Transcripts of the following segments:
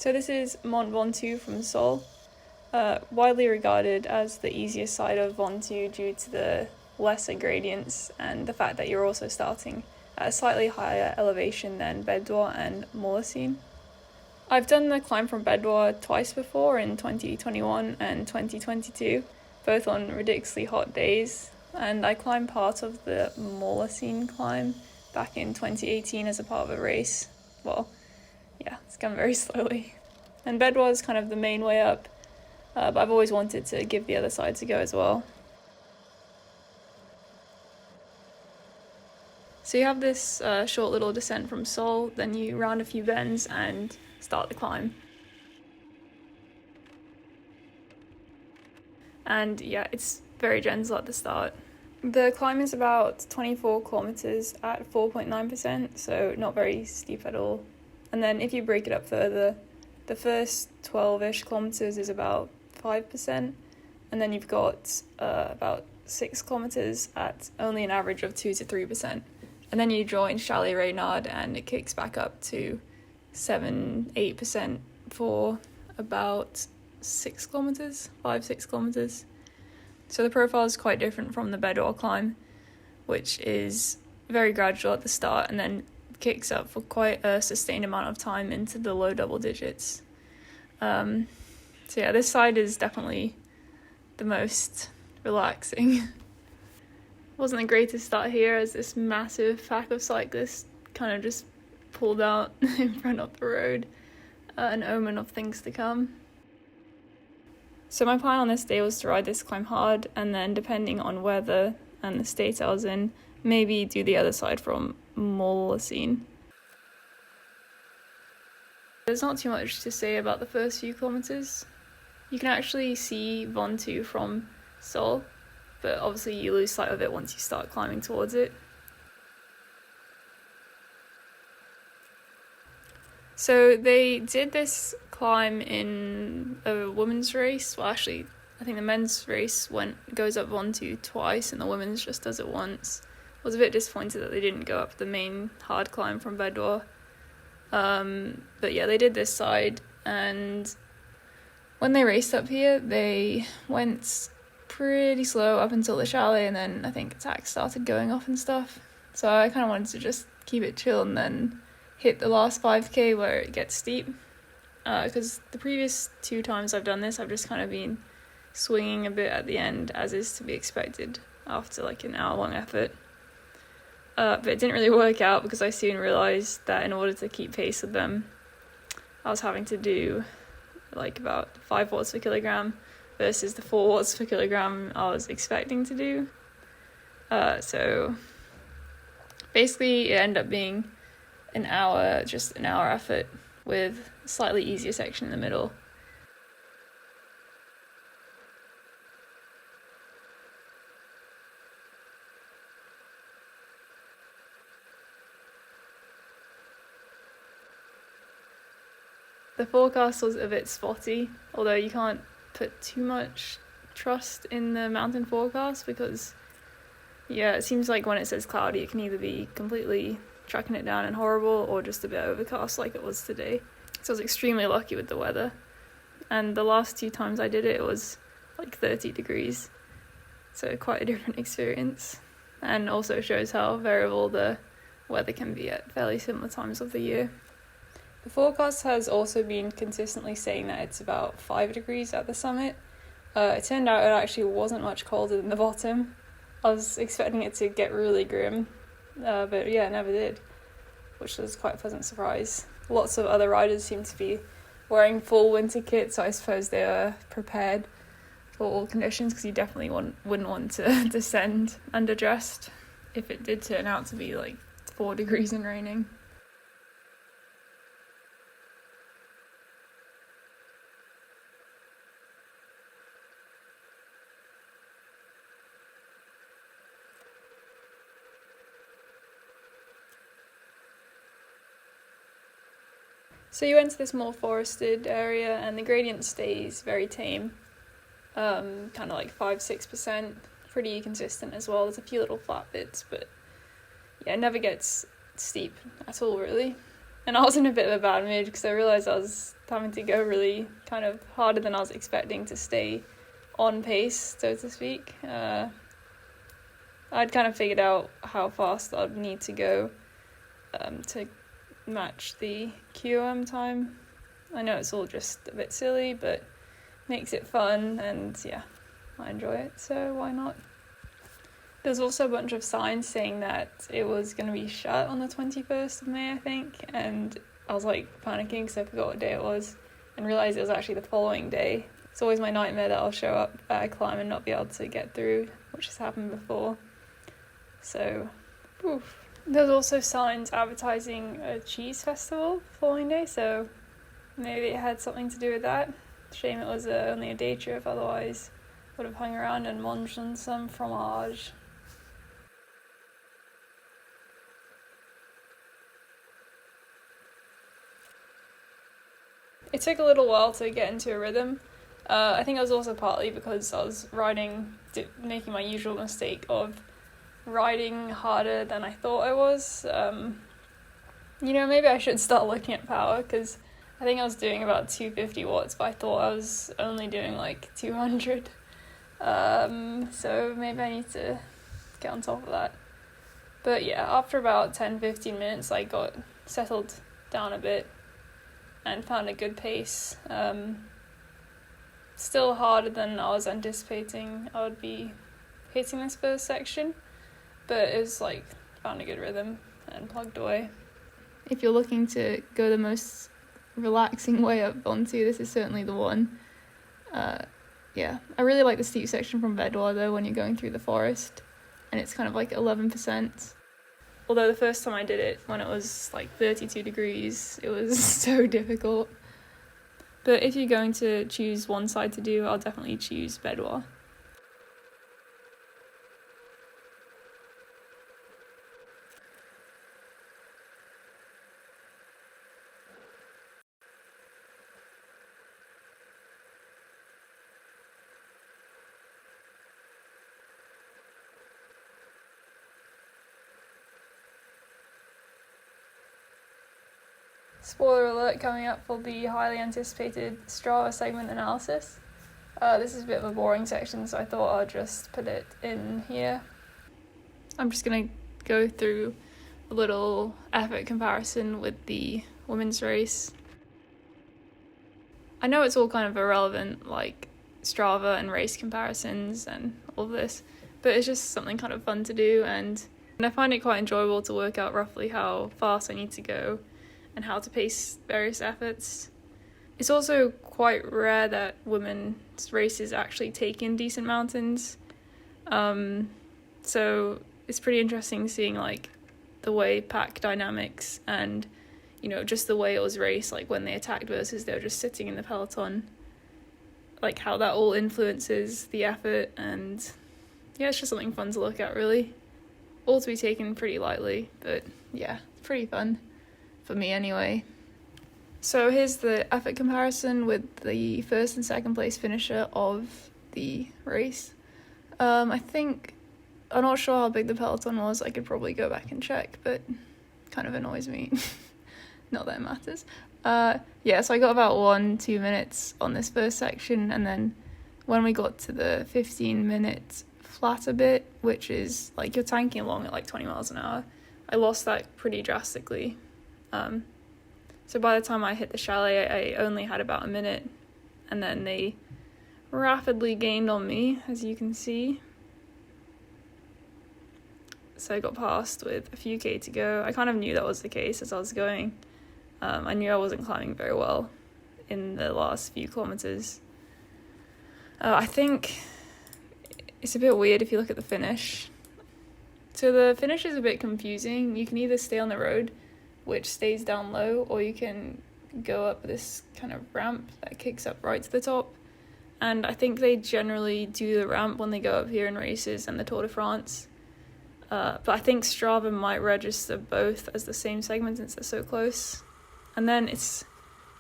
So this is Mont Ventoux from Sault, widely regarded as the easiest side of Ventoux due to the lesser gradients and the fact that you're also starting at a slightly higher elevation than Ventoux and Malaucène. I've done the climb from Ventoux twice before, in 2021 and 2022, both on ridiculously hot days, and I climbed part of the Malaucène climb back in 2018 as a part of a race. Well, yeah, it's gone very slowly. And Ventoux is kind of the main way up, but I've always wanted to give the other sides a go as well. So you have this short little descent from Sault, then you round a few bends and start the climb. And yeah, it's very gentle at the start. The climb is about 24 kilometers at 4.9%, so not very steep at all. And then if you break it up further, the first 12-ish kilometers is about 5%, and then you've got about 6 kilometers at only an average of 2 to 3%. And then you join Chalet Reynard and it kicks back up to 7-8% for about 6 kilometers, 5-6 kilometers. So the profile is quite different from the Ventoux climb, which is very gradual at the start and then kicks up for quite a sustained amount of time into the low double digits. So yeah, this side is definitely the most relaxing. Wasn't the greatest start here as this massive pack of cyclists kind of just pulled out in front of the road, an omen of things to come. So my plan on this day was to ride this climb hard, and then depending on weather and the state I was in, maybe do the other side from Malaucène. There's not too much to say about the first few kilometers. You can actually see Ventoux from Sault, but obviously you lose sight of it once you start climbing towards it. So they did this climb in a women's race. Well, actually, I think the men's race goes up Ventoux twice and the women's just does it once. I was a bit disappointed that they didn't go up the main hard climb from Ventoux. But yeah, they did this side, and when they raced up here, they went pretty slow up until the chalet, and then I think attacks started going off and stuff. So I kind of wanted to just keep it chill and then hit the last 5k where it gets steep. Because the previous 2 times I've done this, I've just kind of been swinging a bit at the end, as is to be expected after like an hour-long effort. But it didn't really work out because I soon realised that in order to keep pace with them, I was having to do like about 5 watts per kilogram versus the 4 watts per kilogram I was expecting to do. So basically it ended up being an hour effort with a slightly easier section in the middle. The forecast was a bit spotty, although you can't put too much trust in the mountain forecast because, yeah, it seems like when it says cloudy, it can either be completely tracking it down and horrible or just a bit overcast like it was today. So I was extremely lucky with the weather. And the last 2 times I did it, it was like 30 degrees. So quite a different experience. And also shows how variable the weather can be at fairly similar times of the year. The forecast has also been consistently saying that it's about 5 degrees at the summit. It turned out it actually wasn't much colder than the bottom. I was expecting it to get really grim, but yeah, it never did, which was quite a pleasant surprise. Lots of other riders seem to be wearing full winter kit, so I suppose they are prepared for all conditions, because you definitely wouldn't want to descend underdressed if it did turn out to be like 4 degrees and raining. So you enter this more forested area and the gradient stays very tame, kind of like 5-6%, pretty consistent as well. There's a few little flat bits, but yeah, it never gets steep at all really. And I was in a bit of a bad mood because I realised I was having to go really kind of harder than I was expecting to stay on pace, so to speak. I'd kind of figured out how fast I'd need to go to match the QOM time. I know it's all just a bit silly, but makes it fun, and yeah, I enjoy it, so why not? There's also a bunch of signs saying that it was going to be shut on the 21st of May, I think, and I was like panicking because I forgot what day it was and realised it was actually the following day. It's always my nightmare that I'll show up at a climb and not be able to get through, which has happened before. So, oof. There's also signs advertising a cheese festival the following day, so maybe it had something to do with that. Shame it was only a day trip, otherwise would have hung around and munched on some fromage. It took a little while to get into a rhythm. I think it was also partly because I was making my usual mistake of riding harder than I thought I was. Maybe I should start looking at power, because I think I was doing about 250 watts, but I thought I was only doing like 200. So maybe I need to get on top of that. But yeah, after about 10-15 minutes, I got settled down a bit and found a good pace. Still harder than I was anticipating I would be hitting this first section, but it was like found a good rhythm and plugged away. If you're looking to go the most relaxing way up Ventoux, this is certainly the one. Yeah, I really like the steep section from Ventoux though, when you're going through the forest, and it's kind of like 11%. Although the first time I did it, when it was like 32 degrees, it was so difficult. But if you're going to choose one side to do, I'll definitely choose Ventoux. Spoiler alert coming up for the highly anticipated Strava segment analysis. This is a bit of a boring section, so I thought I'd just put it in here. I'm just going to go through a little effort comparison with the women's race. I know it's all kind of irrelevant, like Strava and race comparisons and all this, but it's just something kind of fun to do, and I find it quite enjoyable to work out roughly how fast I need to go and how to pace various efforts. It's also quite rare that women's races actually take in decent mountains. So it's pretty interesting seeing like the way pack dynamics and, just the way it was raced, like when they attacked versus they were just sitting in the peloton, like how that all influences the effort. And yeah, it's just something fun to look at, really. All to be taken pretty lightly, but yeah, it's pretty fun. For me anyway. So here's the effort comparison with the first and second place finisher of the race. I'm not sure how big the peloton was. I could probably go back and check, but kind of annoys me. Not that it matters. So I got about 1-2 minutes on this first section, and then when we got to the 15-minute flatter bit, which is like you're tanking along at like 20 miles an hour, I lost that pretty drastically. So by the time I hit the chalet, I only had about a minute, and then they rapidly gained on me, as you can see. So I got past with a few K to go. I kind of knew that was the case as I was going. I knew I wasn't climbing very well in the last few kilometers. I think it's a bit weird if you look at the finish. So the finish is a bit confusing. You can either stay on the road, which stays down low, or you can go up this kind of ramp that kicks up right to the top. And I think they generally do the ramp when they go up here in races and the Tour de France. But I think Strava might register both as the same segment since they're so close. And then it's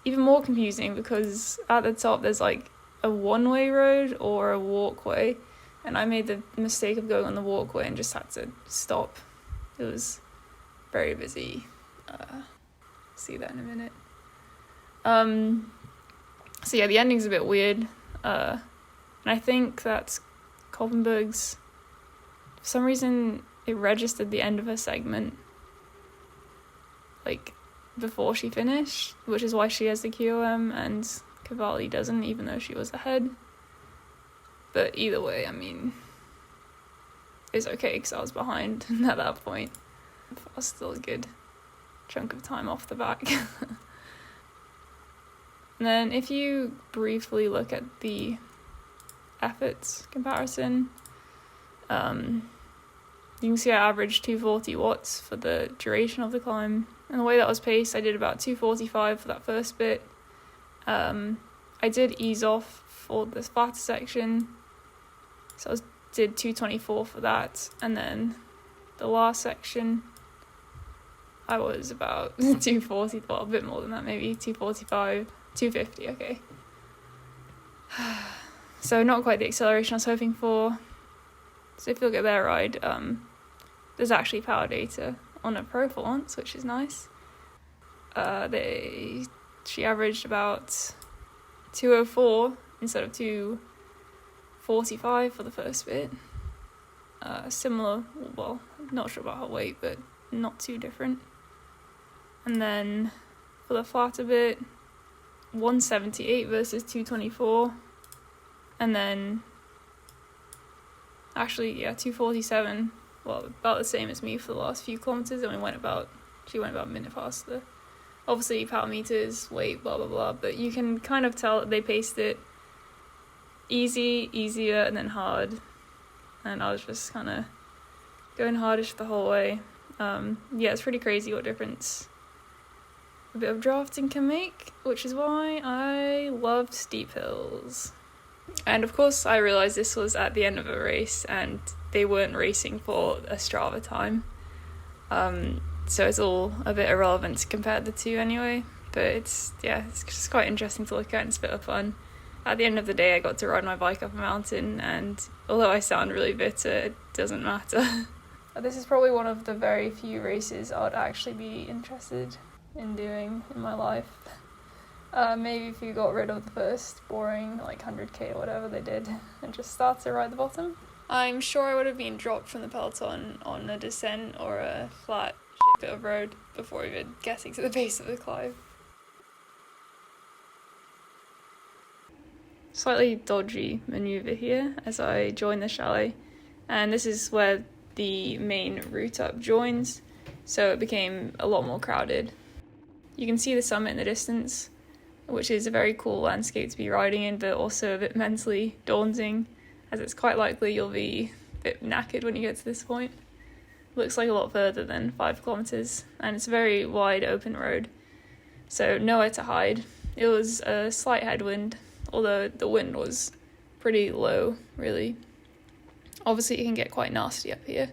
even more confusing because at the top there's like a one-way road or a walkway. And I made the mistake of going on the walkway and just had to stop. It was very busy. see that in a minute. So yeah, the ending's a bit weird. And I think that's Kolbenberg's... For some reason, it registered the end of her segment, like, before she finished, which is why she has the QOM and Cavalli doesn't, even though she was ahead. But either way, I mean, it's okay because I was behind at that point. I was still a good chunk of time off the back. And then if you briefly look at the efforts comparison, you can see I averaged 240 watts for the duration of the climb. And the way that was paced, I did about 245 for that first bit. I did ease off for the flatter section, so I did 224 for that. And then the last section, I was about 240, well, a bit more than that, maybe 245, 250, okay. So not quite the acceleration I was hoping for. So if you look at their ride, there's actually power data on a Pro for once, which is nice. She averaged about 204 instead of 245 for the first bit. Similar, well, not sure about her weight, but not too different. And then for the flatter bit, 178 versus 224. And then, actually, yeah, 247. Well, about the same as me for the last few kilometers, and she went about a minute faster. Obviously, power meters, weight, blah, blah, blah, but you can kind of tell that they paced it easier, and then hard. And I was just kind of going hardish the whole way. Yeah, it's pretty crazy what difference a bit of drafting can make, which is why I loved steep hills. And of course, I realised this was at the end of a race, and they weren't racing for a Strava time. So it's all a bit irrelevant to compare the two anyway. But it's just quite interesting to look at, and it's a bit of fun. At the end of the day, I got to ride my bike up a mountain, and although I sound really bitter, it doesn't matter. This is probably one of the very few races I'd actually be interested in doing in my life. Maybe if you got rid of the first boring, like 100k or whatever they did, and just start to ride the bottom. I'm sure I would have been dropped from the peloton on a descent or a flat bit of road before even getting to the base of the climb. Slightly dodgy manoeuvre here as I join the chalet, and this is where the main route up joins, so it became a lot more crowded. You can see the summit in the distance, which is a very cool landscape to be riding in, but also a bit mentally daunting, as it's quite likely you'll be a bit knackered when you get to this point. Looks like a lot further than 5 kilometers, and it's a very wide open road, so nowhere to hide. It was a slight headwind, although the wind was pretty low, really. Obviously it can get quite nasty up here.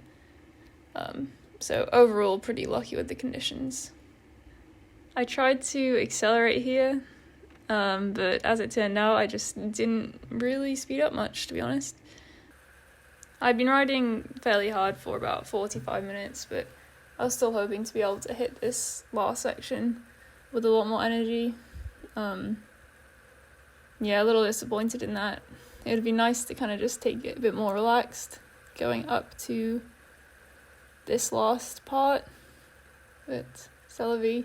So overall, pretty lucky with the conditions. I tried to accelerate here, but as it turned out, I just didn't really speed up much, to be honest. I'd been riding fairly hard for about 45 minutes, but I was still hoping to be able to hit this last section with a lot more energy. Yeah, a little disappointed in that. It would be nice to kind of just take it a bit more relaxed going up to this last part, but c'est la vie.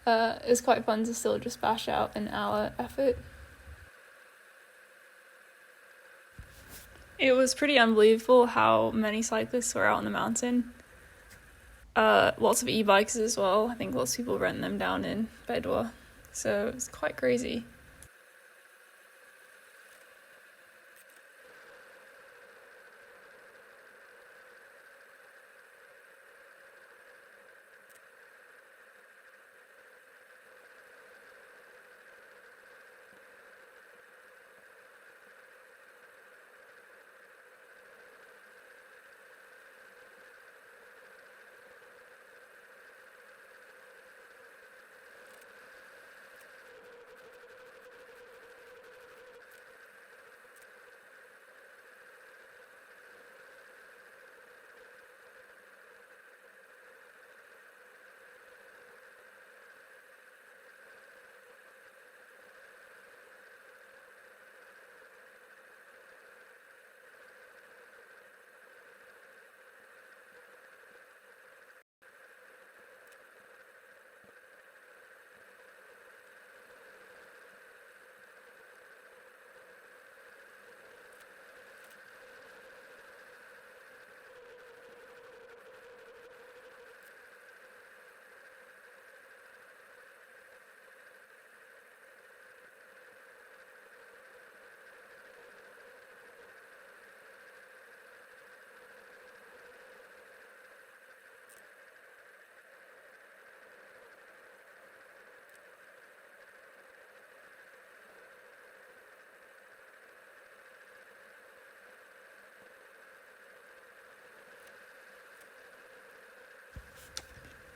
It was quite fun to still just bash out an hour effort. It was pretty unbelievable how many cyclists were out on the mountain. Lots of e-bikes as well. I think lots of people rent them down in Bedwa, so it was quite crazy.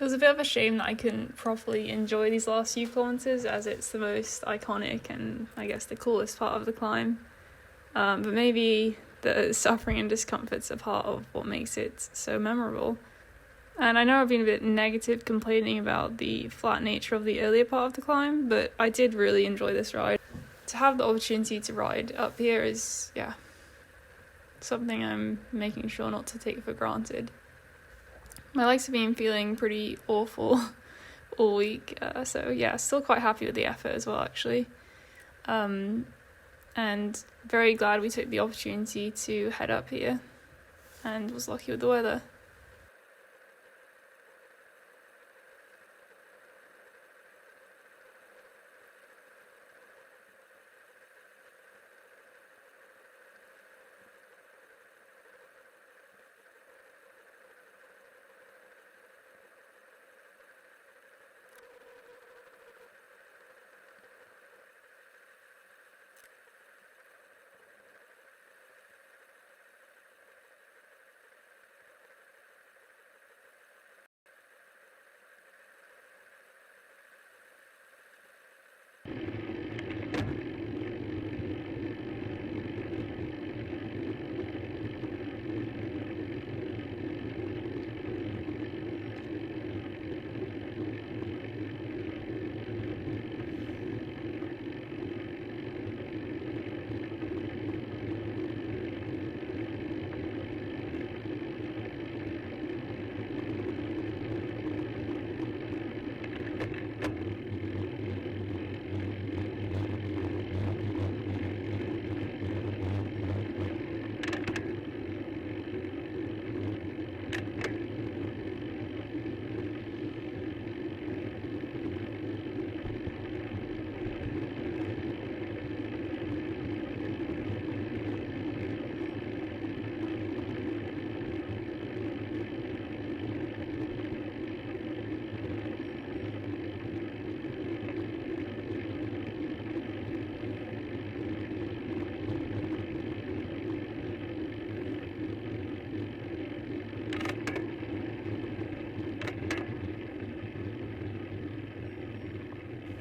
was a bit of a shame that I couldn't properly enjoy these last few kilometers, as it's the most iconic and I guess the coolest part of the climb. But maybe the suffering and discomforts are part of what makes it so memorable. And I know I've been a bit negative complaining about the flat nature of the earlier part of the climb, but I did really enjoy this ride. To have the opportunity to ride up here is, something I'm making sure not to take for granted. My legs have been feeling pretty awful all week, still quite happy with the effort as well, actually. And very glad we took the opportunity to head up here and was lucky with the weather.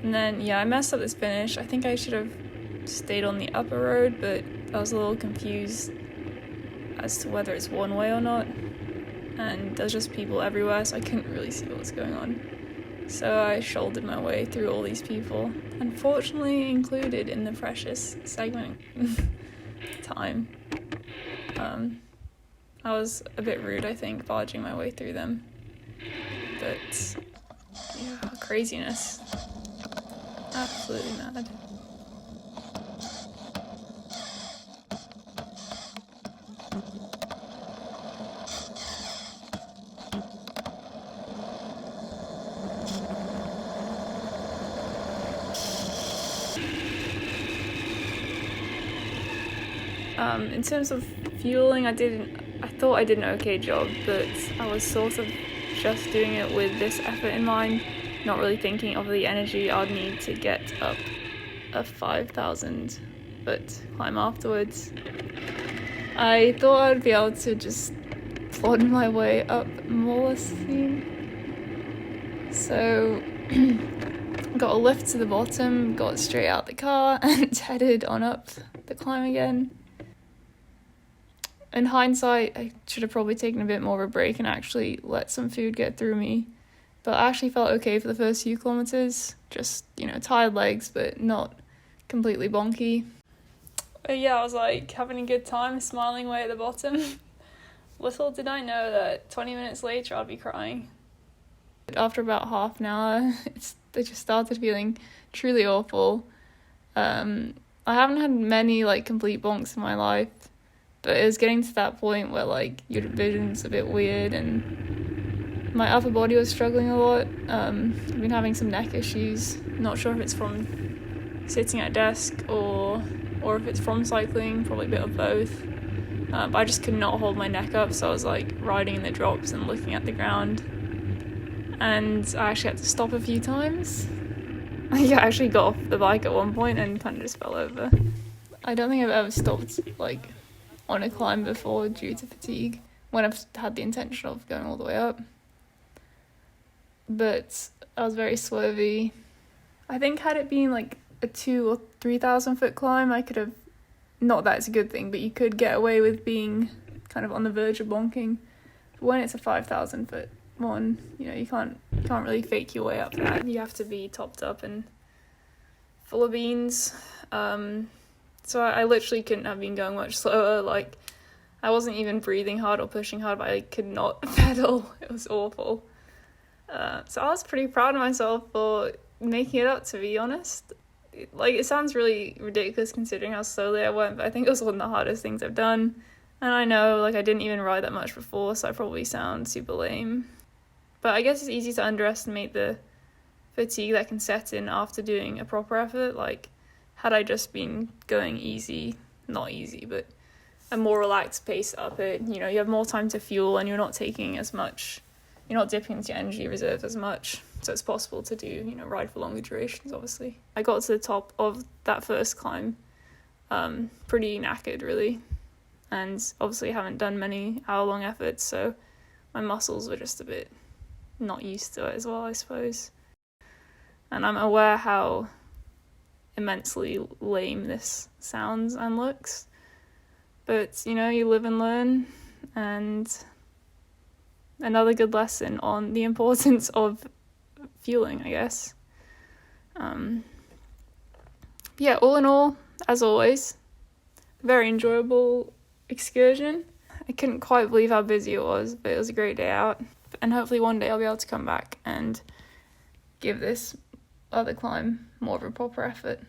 And then, I messed up this finish. I think I should have stayed on the upper road, but I was a little confused as to whether it's one way or not. And there's just people everywhere, so I couldn't really see what was going on. So I shouldered my way through all these people, unfortunately included in the precious segment time. I was a bit rude, I think, barging my way through them. But, craziness. Absolutely mad. In terms of fueling, I thought I did an okay job, but I was sort of just doing it with this effort in mind, not really thinking of the energy I'd need to get up a 5,000 foot climb afterwards. I thought I'd be able to just plod my way up Malaucène. So got a lift to the bottom, got straight out the car and headed on up the climb again. In hindsight, I should have probably taken a bit more of a break and actually let some food get through me. But I actually felt okay for the first few kilometers. Just, tired legs, but not completely bonky. But I was having a good time, smiling away at the bottom. Little did I know that 20 minutes later I'd be crying. After about half an hour, they just started feeling truly awful. I haven't had many complete bonks in my life, but it was getting to that point where your vision's a bit weird and my upper body was struggling a lot. I've been having some neck issues. Not sure if it's from sitting at a desk or if it's from cycling, probably a bit of both. But I just could not hold my neck up, so I was riding in the drops and looking at the ground. And I actually had to stop a few times. I actually got off the bike at one point and kind of just fell over. I don't think I've ever stopped on a climb before due to fatigue when I've had the intention of going all the way up. but I was very swervy. I think had it been like a 2,000 or 3,000 foot climb, I could have, not that it's a good thing, but you could get away with being kind of on the verge of bonking. But when it's a 5,000 foot one, you know, you can't really fake your way up that. You have to be topped up and full of beans. So I literally couldn't have been going much slower. Like, I wasn't even breathing hard or pushing hard, but I could not pedal. It was awful. So I was pretty proud of myself for making it up, to be honest. It sounds really ridiculous considering how slowly I went, but I think it was one of the hardest things I've done. And I know, like, I didn't even ride that much before, so I probably sound super lame. But I guess it's easy to underestimate the fatigue that can set in after doing a proper effort. Like, had I just been going easy, not easy, but a more relaxed pace up it, you know, you have more time to fuel and you're not taking as much, you're not dipping into your energy reserves as much. So it's possible to do, you know, ride for longer durations, obviously. I got to the top of that first climb pretty knackered, really. And obviously haven't done many hour-long efforts, so my muscles were just a bit not used to it as well, I suppose. And I'm aware how immensely lame this sounds and looks. But, you know, you live and learn, and another good lesson on the importance of fueling, I guess. Yeah, all in all, as always, very enjoyable excursion. I couldn't quite believe how busy it was, but it was a great day out. And hopefully one day I'll be able to come back and give this other climb more of a proper effort.